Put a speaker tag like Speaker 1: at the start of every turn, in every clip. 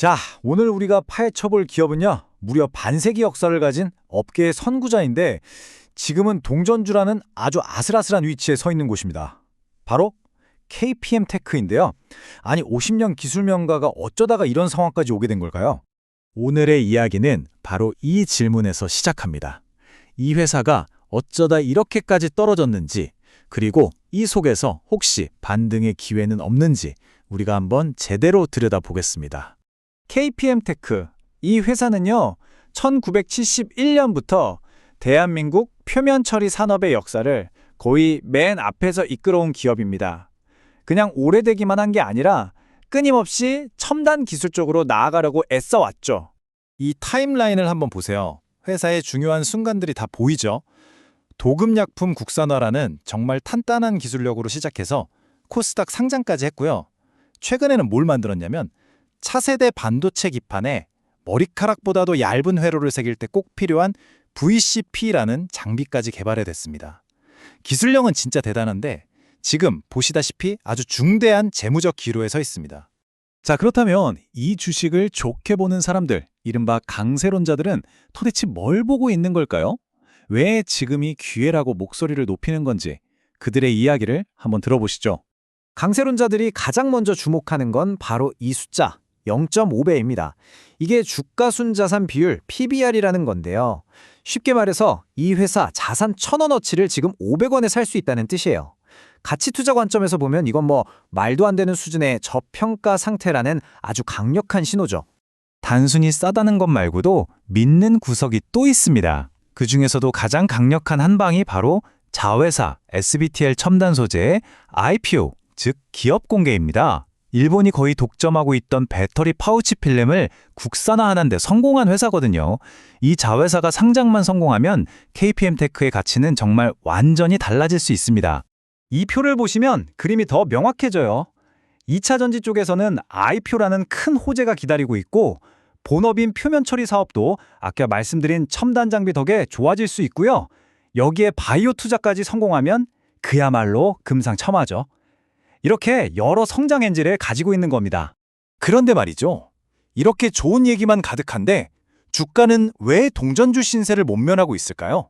Speaker 1: 자, 오늘 우리가 파헤쳐볼 기업은요, 무려 반세기 역사를 가진 업계의 선구자인데 지금은 동전주라는 아주 아슬아슬한 위치에 서 있는 곳입니다. 바로 KPM 테크인데요. 아니, 50년 기술 명가가 어쩌다가 이런 상황까지 오게 된 걸까요?
Speaker 2: 오늘의 이야기는 바로 이 질문에서 시작합니다. 이 회사가 어쩌다 이렇게까지 떨어졌는지, 그리고 이 속에서 혹시 반등의 기회는 없는지 우리가 한번 제대로 들여다보겠습니다.
Speaker 1: KPM 테크, 이 회사는요, 1971년부터 대한민국 표면 처리 산업의 역사를 거의 맨 앞에서 이끌어온 기업입니다. 그냥 오래되기만 한 게 아니라 끊임없이 첨단 기술 쪽으로 나아가려고 애써왔죠.
Speaker 2: 이 타임라인을 한번 보세요. 회사의 중요한 순간들이 다 보이죠? 도금약품 국산화라는 정말 탄탄한 기술력으로 시작해서 코스닥 상장까지 했고요. 최근에는 뭘 만들었냐면 차세대 반도체 기판에 머리카락보다도 얇은 회로를 새길 때 꼭 필요한 VCP라는 장비까지 개발해냈습니다. 기술력은 진짜 대단한데 지금 보시다시피 아주 중대한 재무적 기로에 서 있습니다. 자, 그렇다면 이 주식을 좋게 보는 사람들, 이른바 강세론자들은 도대체 뭘 보고 있는 걸까요? 왜 지금이 기회라고 목소리를 높이는 건지 그들의 이야기를 한번 들어보시죠.
Speaker 1: 강세론자들이 가장 먼저 주목하는 건 바로 이 숫자, 0.5배입니다. 이게 주가순자산 비율 PBR이라는 건데요. 쉽게 말해서 이 회사 자산 1,000원어치를 지금 500원에 살 수 있다는 뜻이에요. 가치 투자 관점에서 보면 이건 말도 안 되는 수준의 저평가 상태라는 아주 강력한 신호죠.
Speaker 2: 단순히 싸다는 것 말고도 믿는 구석이 또 있습니다. 그 중에서도 가장 강력한 한 방이 바로 자회사 SBTL 첨단 소재의 IPO, 즉 기업 공개입니다. 일본이 거의 독점하고 있던 배터리 파우치 필름을 국산화하는 데 성공한 회사거든요. 이 자회사가 상장만 성공하면 KPM테크의 가치는 정말 완전히 달라질 수 있습니다.
Speaker 1: 이 표를 보시면 그림이 더 명확해져요. 2차 전지 쪽에서는 IPO라는 큰 호재가 기다리고 있고 본업인 표면 처리 사업도 아까 말씀드린 첨단 장비 덕에 좋아질 수 있고요. 여기에 바이오 투자까지 성공하면 그야말로 금상첨화죠. 이렇게 여러 성장 엔진을 가지고 있는 겁니다.
Speaker 2: 그런데 말이죠. 이렇게 좋은 얘기만 가득한데 주가는 왜 동전주 신세를 못 면하고 있을까요?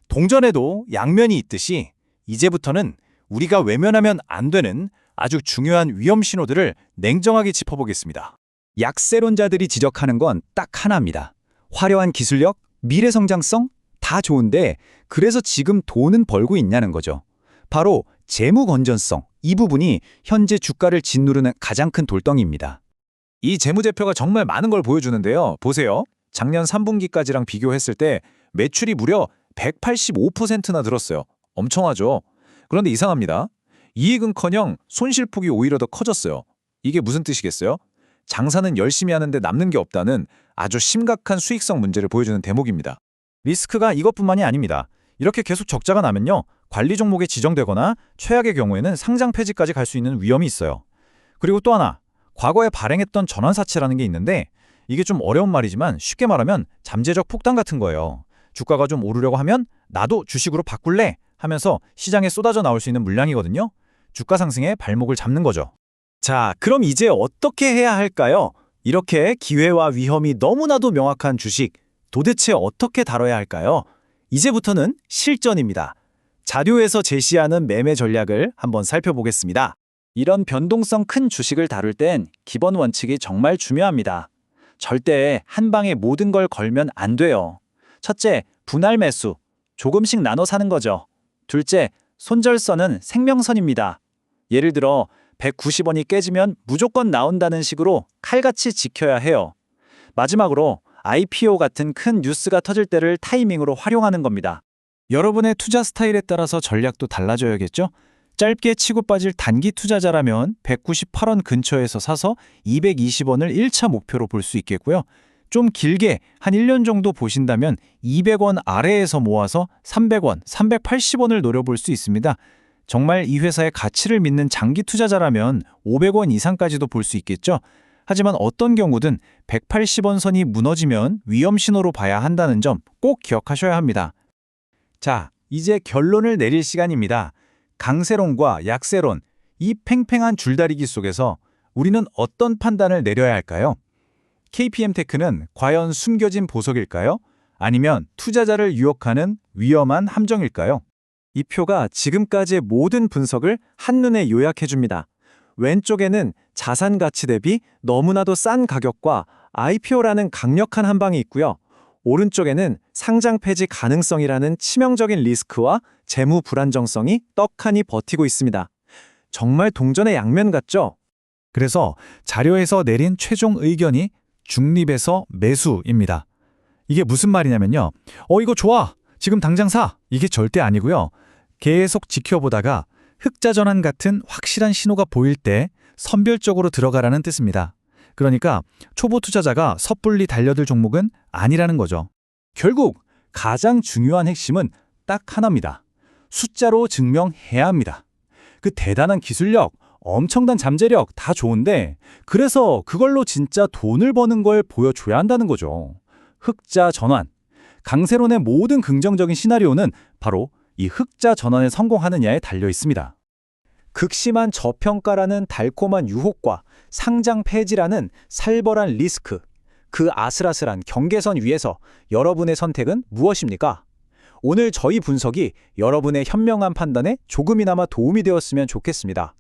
Speaker 2: 동전에도 양면이 있듯이 이제부터는 우리가 외면하면 안 되는 아주 중요한 위험 신호들을 냉정하게 짚어보겠습니다.
Speaker 1: 약세론자들이 지적하는 건 딱 하나입니다. 화려한 기술력, 미래 성장성 다 좋은데 그래서 지금 돈은 벌고 있냐는 거죠. 바로 재무 건전성, 이 부분이 현재 주가를 짓누르는 가장 큰 돌덩이입니다.
Speaker 2: 이 재무제표가 정말 많은 걸 보여주는데요. 보세요. 작년 3분기까지랑 비교했을 때 매출이 무려 185%나 늘었어요. 엄청하죠? 그런데 이상합니다. 이익은커녕 손실폭이 오히려 더 커졌어요. 이게 무슨 뜻이겠어요? 장사는 열심히 하는데 남는 게 없다는 아주 심각한 수익성 문제를 보여주는 대목입니다.
Speaker 1: 리스크가 이것뿐만이 아닙니다. 이렇게 계속 적자가 나면요, 관리 종목에 지정되거나 최악의 경우에는 상장 폐지까지 갈 수 있는 위험이 있어요. 그리고 또 하나, 과거에 발행했던 전환사채라는 게 있는데 이게 좀 어려운 말이지만 쉽게 말하면 잠재적 폭탄 같은 거예요. 주가가 좀 오르려고 하면 나도 주식으로 바꿀래 하면서 시장에 쏟아져 나올 수 있는 물량이거든요. 주가 상승에 발목을 잡는 거죠. 자, 그럼 이제 어떻게 해야 할까요? 이렇게 기회와 위험이 너무나도 명확한 주식, 도대체 어떻게 다뤄야 할까요? 이제부터는 실전입니다. 자료에서 제시하는 매매 전략을 한번 살펴보겠습니다. 이런 변동성 큰 주식을 다룰 땐 기본 원칙이 정말 중요합니다. 절대 한 방에 모든 걸 걸면 안 돼요. 첫째, 분할 매수. 조금씩 나눠 사는 거죠. 둘째, 손절선은 생명선입니다. 예를 들어 190원이 깨지면 무조건 나온다는 식으로 칼같이 지켜야 해요. 마지막으로 IPO 같은 큰 뉴스가 터질 때를 타이밍으로 활용하는 겁니다.
Speaker 2: 여러분의 투자 스타일에 따라서 전략도 달라져야겠죠? 짧게 치고 빠질 단기 투자자라면 198원 근처에서 사서 220원을 1차 목표로 볼 수 있겠고요. 좀 길게 한 1년 정도 보신다면 200원 아래에서 모아서 300원, 380원을 노려볼 수 있습니다. 정말 이 회사의 가치를 믿는 장기 투자자라면 500원 이상까지도 볼 수 있겠죠. 하지만 어떤 경우든 180원 선이 무너지면 위험 신호로 봐야 한다는 점 꼭 기억하셔야 합니다.
Speaker 1: 자, 이제 결론을 내릴 시간입니다. 강세론과 약세론, 이 팽팽한 줄다리기 속에서 우리는 어떤 판단을 내려야 할까요? KPM테크는 과연 숨겨진 보석일까요? 아니면 투자자를 유혹하는 위험한 함정일까요?
Speaker 3: 이 표가 지금까지의 모든 분석을 한눈에 요약해줍니다. 왼쪽에는 자산 가치 대비 너무나도 싼 가격과 IPO라는 강력한 한방이 있고요. 오른쪽에는 상장 폐지 가능성이라는 치명적인 리스크와 재무 불안정성이 떡하니 버티고 있습니다. 정말 동전의 양면 같죠?
Speaker 2: 그래서 자료에서 내린 최종 의견이 중립에서 매수입니다. 이게 무슨 말이냐면요. 이거 좋아. 지금 당장 사. 이게 절대 아니고요. 계속 지켜보다가 흑자 전환 같은 확실한 신호가 보일 때 선별적으로 들어가라는 뜻입니다. 그러니까 초보 투자자가 섣불리 달려들 종목은 아니라는 거죠.
Speaker 1: 결국 가장 중요한 핵심은 딱 하나입니다. 숫자로 증명해야 합니다. 그 대단한 기술력, 엄청난 잠재력 다 좋은데 그래서 그걸로 진짜 돈을 버는 걸 보여줘야 한다는 거죠. 흑자 전환. 강세론의 모든 긍정적인 시나리오는 바로 이 흑자 전환에 성공하느냐에 달려 있습니다.
Speaker 3: 극심한 저평가라는 달콤한 유혹과 상장 폐지라는 살벌한 리스크, 그 아슬아슬한 경계선 위에서 여러분의 선택은 무엇입니까? 오늘 저희 분석이 여러분의 현명한 판단에 조금이나마 도움이 되었으면 좋겠습니다.